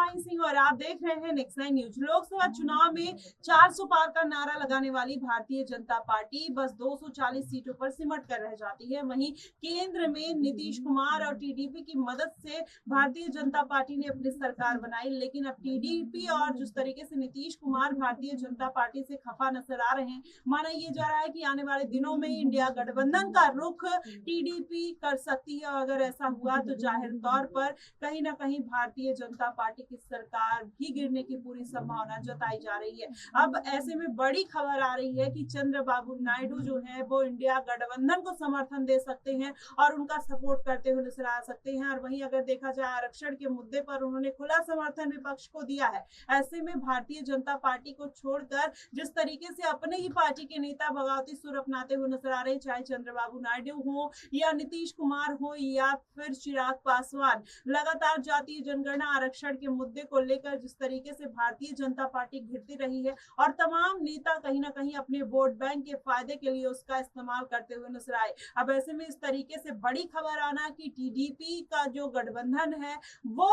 शिवानी सिंह और आप देख रहे हैं नेक्स्ट 9 न्यूज। लोकसभा चुनाव में 400 पार का नारा लगाने वाली भारतीय जनता पार्टी बस 240 सीटों पर सिमट कर रह जाती है। वहीं केंद्र में नीतीश कुमार और टीडीपी की मदद से भारतीय जनता पार्टी ने अपनी सरकार बनाई, लेकिन अब टीडीपी और जिस तरीके से नीतीश कुमार भारतीय जनता पार्टी से खफा नजर आ रहे हैं, माना यह जा रहा है कि आने वाले दिनों में इंडिया गठबंधन का रुख टीडीपी कर सकती है। अगर ऐसा हुआ तो जाहिर तौर पर कहीं ना कहीं भारतीय जनता पार्टी की सरकार भी गिरने की पूरी संभावना जताई जा रही है। अब ऐसे में बड़ी खबर आ रही है कि चंद्रबाबू नायडू जो है वो इंडिया गठबंधन को समर्थन दे सकते हैं और उनका सपोर्ट करते हुए नजर आ सकते हैं। और वहीं अगर देखा जाए आरक्षण के मुद्दे पर उन्होंने खुला समर्थन विपक्ष को दिया है। ऐसे में भारतीय जनता पार्टी को छोड़कर जिस तरीके से अपने ही पार्टी के नेता बगावती सुर अपनाते हुए नजर आ रहे हैं, चाहे चंद्रबाबू नायडू हो या नीतीश कुमार हो या फिर चिराग पासवान, लगातार जातीय जनगणना आरक्षण के मुद्दे को लेकर जिस तरीके से भारतीय जनता पार्टी घिरती रही है और तमाम नेता कहीं ना कहीं अपने वोट बैंक के फायदे के लिए उसका इस्तेमाल करते हुए नजर आए। अब ऐसे में इस तरीके से बड़ी खबर आना कि टीडीपी का जो गठबंधन है वो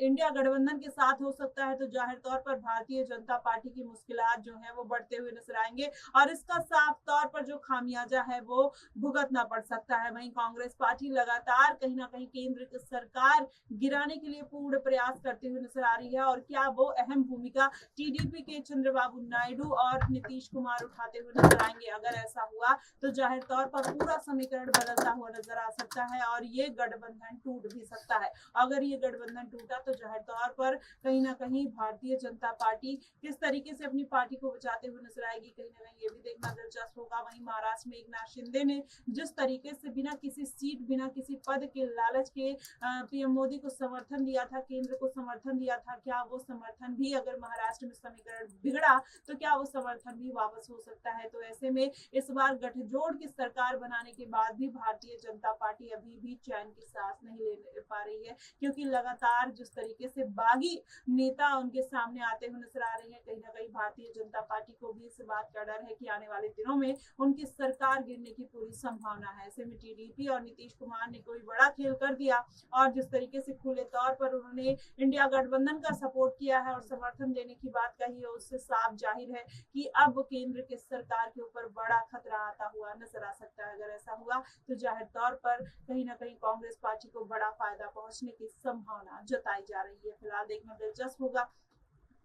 इंडिया गठबंधन के साथ हो सकता है, तो जाहिर तौर पर भारतीय जनता पार्टी की मुश्किलात जो है वो बढ़ते हुए नजर आएंगे और इसका साफ तौर पर जो खामियाजा है वो भुगतना पड़ सकता है। वहीं कांग्रेस पार्टी लगातार कहीं ना कहीं केंद्र की सरकार गिराने के लिए पूर्ण प्रयास करते हुए नजर आ रही है और क्या वो अहम भूमिका टीडीपी के चंद्रबाबू नायडू और नीतीश कुमार उठाते हुए नजर आएंगे। अगर ऐसा हुआ तो जाहिर तौर पर पूरा समीकरण बदलता हुआ नजर आ सकता है और ये गठबंधन टूट भी सकता है। अगर ये गठबंधन टूटा तो जाहिर तौर पर कहीं ना कहीं भारतीय जनता पार्टी किस तरीके से अपनी पार्टी को बचाते हुए नजर आएगी, कहीं ना कहीं ये भी देखना दिलचस्प होगा। वहीं महाराष्ट्र में एकनाथ शिंदे ने जिस तरीके से बिना किसी सीट बिना किसी पद के लालच के पीएम मोदी को समर्थन दिया था, केंद्र को समर्थन दिया था, क्या वो समर्थन भी अगर महाराष्ट्र में समीकरण बिगड़ा तो क्या वो समर्थन भी वापस हो सकता है। तो ऐसे में इस बार गठजोड़ की सरकार बनाने के बाद भी भारतीय जनता पार्टी अभी भी चैन की सांस नहीं ले पा रही है, क्योंकि लगातार जिस तरीके से बागी नेता उनके सामने आते हुए नजर आ रहे हैं, कहीं ना कहीं भारतीय जनता पार्टी को भी इस बात का डर है कि आने वाले दिनों में उनकी सरकार गिरने की पूरी संभावना है। ऐसे में टीडीपी और नीतीश कुमार ने कोई बड़ा खेल कर दिया और जिस तरीके से खुले तौर पर उन्होंने इंडिया गठबंधन का सपोर्ट किया है और समर्थन देने की बात कही है, उससे साफ जाहिर है कि अब केंद्र के सरकार के ऊपर बड़ा खतरा आता हुआ नजर आ सकता है। अगर ऐसा हुआ तो जाहिर तौर पर कहीं ना कहीं कांग्रेस पार्टी को बड़ा फायदा पहुंचने की संभावना जताई जा रही है। फिलहाल देखना दिलचस्प होगा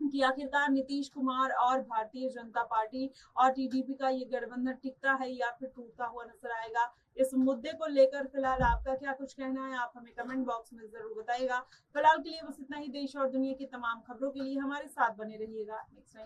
कि आखिरकार नीतीश कुमार और भारतीय जनता पार्टी और टीडीपी का ये गठबंधन टिकता है या फिर टूटता हुआ नजर आएगा। इस मुद्दे को लेकर फिलहाल आपका क्या कुछ कहना है, आप हमें कमेंट बॉक्स में जरूर बताइएगा। फिलहाल के लिए बस इतना ही। देश और दुनिया की तमाम खबरों के लिए हमारे साथ बने रहिएगा। Next time